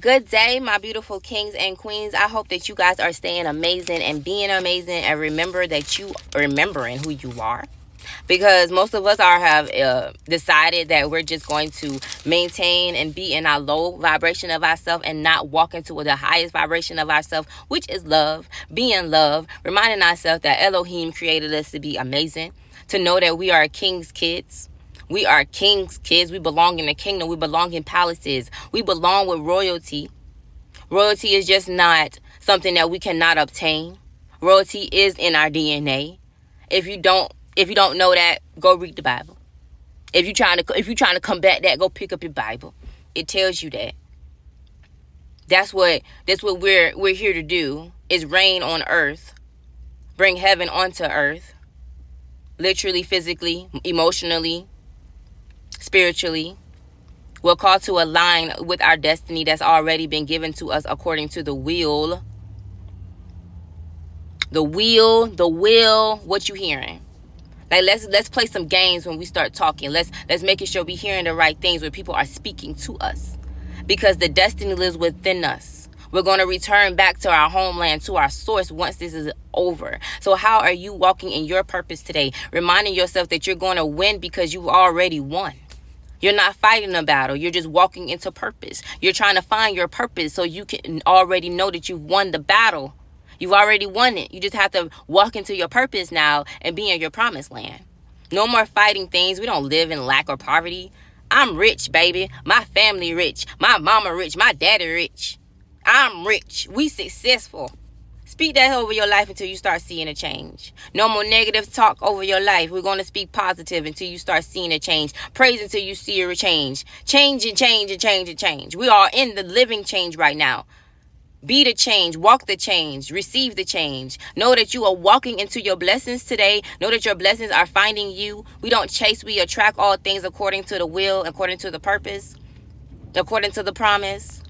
Good day, my beautiful kings and queens. I hope that you guys are staying amazing and being amazing, and remember that you remembering who you are. Because most of us have decided that we're just going to maintain and be in our low vibration of ourselves and not walk into the highest vibration of ourselves, which is love, being love, reminding ourselves that Elohim created us to be amazing, to know that we are king's kids. We are king's kids. We belong in the kingdom. We belong in palaces. We belong with royalty. Royalty is just not something that we cannot obtain. Royalty is in our DNA. If you don't know that, go read the Bible. If you're trying to combat that, go pick up your Bible. It tells you that. That's what we're here to do, is reign on earth. Bring heaven onto earth. Literally, physically, emotionally, spiritually. We're called to align with our destiny that's already been given to us according to the will. The will, what you hearing? Like, let's play some games when we start talking. Let's make sure we hearing the right things when people are speaking to us. Because the destiny lives within us. We're going to return back to our homeland, to our source once this is over. So how are you walking in your purpose today? Reminding yourself that you're going to win because you already won. You're not fighting a battle. You're just walking into purpose. You're trying to find your purpose so you can already know that you've won the battle. You've already won it. You just have to walk into your purpose now and be in your promised land. No more fighting things. We don't live in lack or poverty. I'm rich, baby. My family rich. My mama rich. My daddy rich. I'm rich. We successful. Speak that over your life until you start seeing a change. No more negative talk over your life. We're going to speak positive until you start seeing a change. Praise until you see a change. Change and change and change and change. We are in the living change right now. Be the change. Walk the change. Receive the change. Know that you are walking into your blessings today. Know that your blessings are finding you. We don't chase. We attract all things according to the will, according to the purpose, according to the promise.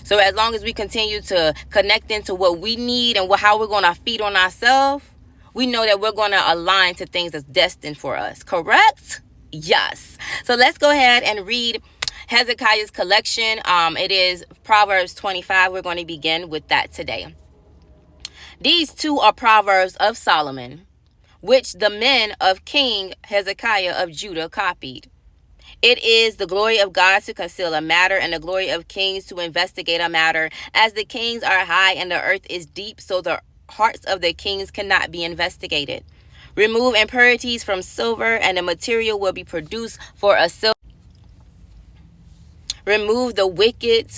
So as long as we continue to connect into what we need and how we're going to feed on ourselves, we know that we're going to align to things that's destined for us. Correct? Yes. So let's go ahead and read Hezekiah's collection. It is Proverbs 25. We're going to begin with that today. These two are Proverbs of Solomon, which the men of King Hezekiah of Judah copied. It is the glory of God to conceal a matter, and the glory of kings to investigate a matter. As the kings are high and the earth is deep, so the hearts of the kings cannot be investigated. Remove impurities from silver, and the material will be produced for a silver. Remove the wicked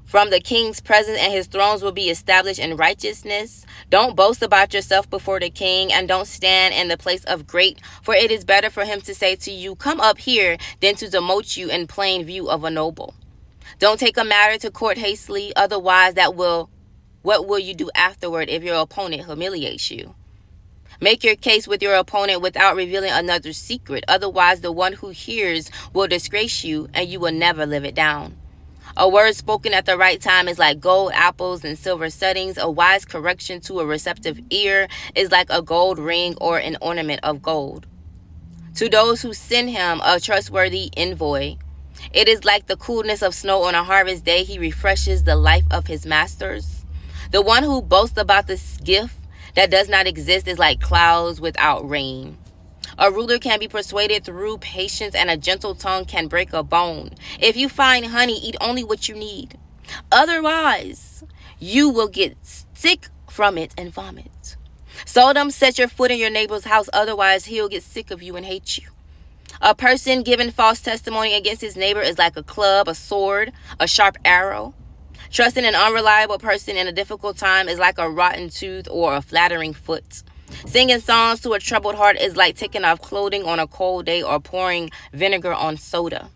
from the king's presence, and his thrones will be established in righteousness. Don't boast about yourself before the king, and don't stand in the place of great, for it is better for him to say to you, "Come up here," than to demote you in plain view of a noble. Don't take a matter to court hastily, otherwise what will you do afterward if your opponent humiliates you? Make your case with your opponent without revealing another's secret, otherwise the one who hears will disgrace you, and you will never live it down. A word spoken at the right time is like gold apples and silver settings. A wise correction to a receptive ear is like a gold ring or an ornament of gold. To those who send him a trustworthy envoy, it is like the coolness of snow on a harvest day. He refreshes the life of his masters. The one who boasts about this gift that does not exist is like clouds without rain. A ruler can be persuaded through patience, and a gentle tongue can break a bone. If you find honey, eat only what you need. Otherwise, you will get sick from it and vomit. Seldom set your foot in your neighbor's house, otherwise he'll get sick of you and hate you. A person giving false testimony against his neighbor is like a club, a sword, a sharp arrow. Trusting an unreliable person in a difficult time is like a rotten tooth or a flattering foot. Singing songs to a troubled heart is like taking off clothing on a cold day or pouring vinegar on soda.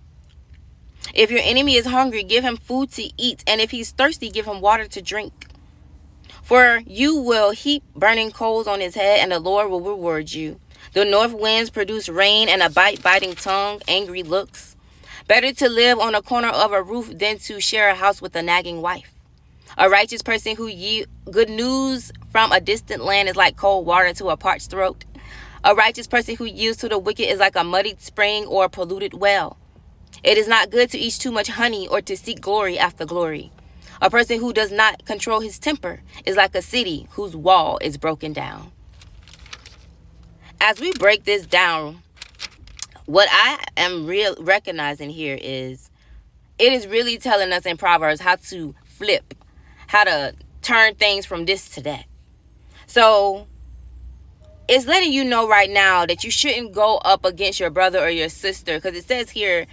If your enemy is hungry, give him food to eat, and if he's thirsty, give him water to drink. For you will heap burning coals on his head, and the Lord will reward you. The north winds produce rain, and a biting tongue, angry looks. Better to live on a corner of a roof than to share a house with a nagging wife. A righteous person who yields good news from a distant land is like cold water to a parched throat. A righteous person who yields to the wicked is like a muddied spring or a polluted well. It is not good to eat too much honey or to seek glory after glory. A person who does not control his temper is like a city whose wall is broken down. As we break this down, what I am recognizing here is it is really telling us in Proverbs how to flip, how to turn things from this to that. So it's letting you know right now that you shouldn't go up against your brother or your sister, because it says here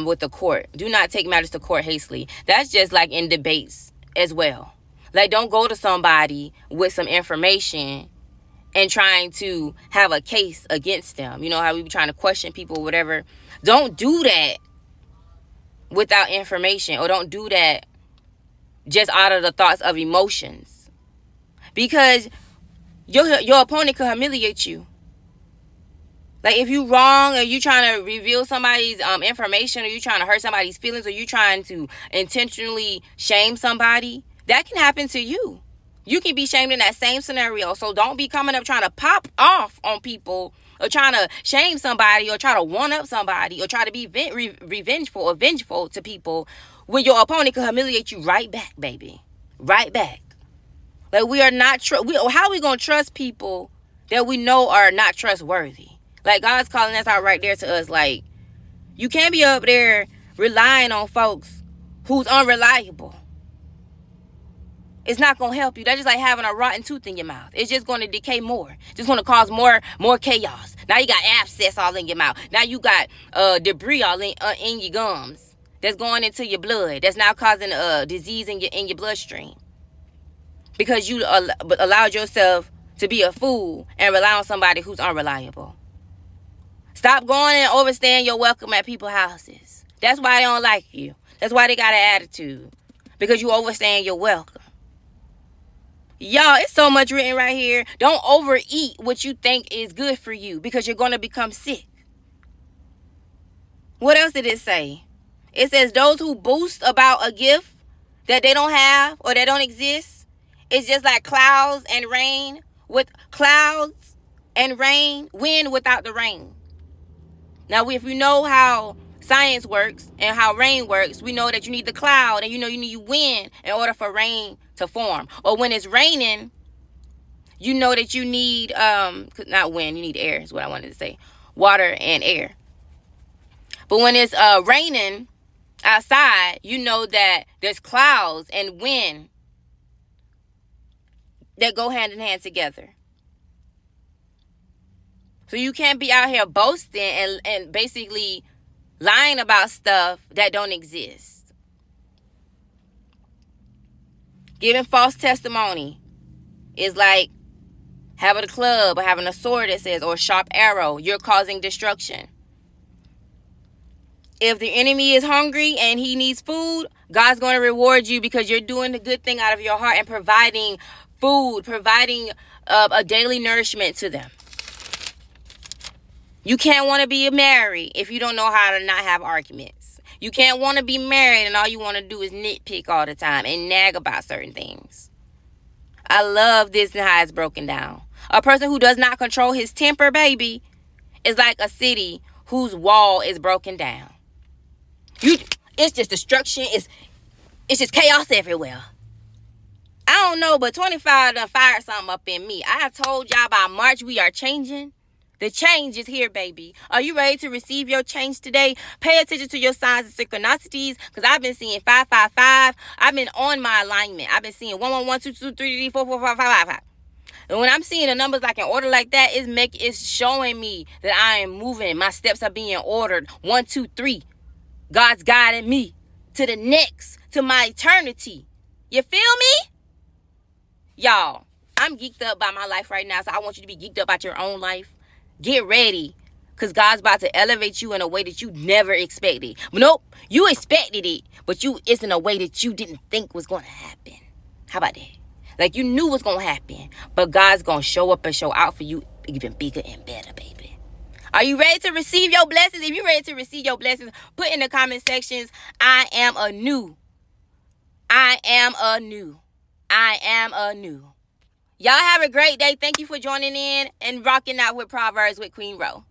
with the court, do not take matters to court hastily. That's just like in debates as well. Like, don't go to somebody with some information and trying to have a case against them. You know how we be trying to question people or whatever. Don't do that without information, or don't do that just out of the thoughts of emotions, because your opponent could humiliate you. Like, if you wrong, or you trying to reveal somebody's information, or you trying to hurt somebody's feelings, or you trying to intentionally shame somebody, that can happen to you. You can be shamed in that same scenario. So don't be coming up trying to pop off on people, or trying to shame somebody, or try to one up somebody, or try to be revengeful or vengeful to people, when your opponent can humiliate you right back, baby. Right back. Like, we are not how are we gonna trust people that we know are not trustworthy? Like, God's calling us out right there to us. Like, you can't be up there relying on folks who's unreliable. It's not gonna help you. That's just like having a rotten tooth in your mouth. It's just gonna decay more. Just gonna cause more chaos. Now you got abscess all in your mouth. Now you got debris all in your gums that's going into your blood. That's now causing disease in your bloodstream, because you allowed yourself to be a fool and rely on somebody who's unreliable. Stop going and overstaying your welcome at people's houses. That's why they don't like you. That's why they got an attitude, because you overstaying your welcome. Y'all, it's so much written right here. Don't overeat what you think is good for you, because you're going to become sick. What else did it say? It says those who boast about a gift that they don't have or that don't exist, it's just like clouds and rain, with clouds and rain, wind without the rain. Now, if you know how science works and how rain works, we know that you need the cloud, and you need wind in order for rain to form. Or when it's raining, you know that you need not wind, you need air is what I wanted to say. Water and air. But when it's raining outside, you know that there's clouds and wind that go hand in hand together. So you can't be out here boasting and basically lying about stuff that don't exist. Giving false testimony is like having a club or having a sword that says, or a sharp arrow. You're causing destruction. If the enemy is hungry and he needs food, God's going to reward you, because you're doing the good thing out of your heart and providing food, providing a daily nourishment to them. You can't want to be married if you don't know how to not have arguments. You can't want to be married and all you want to do is nitpick all the time and nag about certain things. I love this and how it's broken down. A person who does not control his temper, baby, is like a city whose wall is broken down. It's just destruction. It's just chaos everywhere. I don't know, but 25 done fired something up in me. I told y'all by March we are changing. The change is here, baby. Are you ready to receive your change today? Pay attention to your signs and synchronicities, because I've been seeing 555. I've been on my alignment. I've been seeing 1 1 1 2 2 3 3 4 4 5 5 5. And when I'm seeing the numbers like in order like that, it's showing me that I am moving. My steps are being ordered. 1 2 3. God's guiding me to the next, to my eternity. You feel me? Y'all, I'm geeked up by my life right now, so I want you to be geeked up about your own life. Get ready, because God's about to elevate you in a way that you never expected. Nope, you expected it, but it's in a way that you didn't think was going to happen. How about that? Like, you knew what's going to happen, but God's going to show up and show out for you even bigger and better, baby. Are you ready to receive your blessings? If you're ready to receive your blessings, put in the comment sections, I am anew. I am anew. I am anew. Y'all have a great day. Thank you for joining in and rocking out with Proverbs with Queen Ro.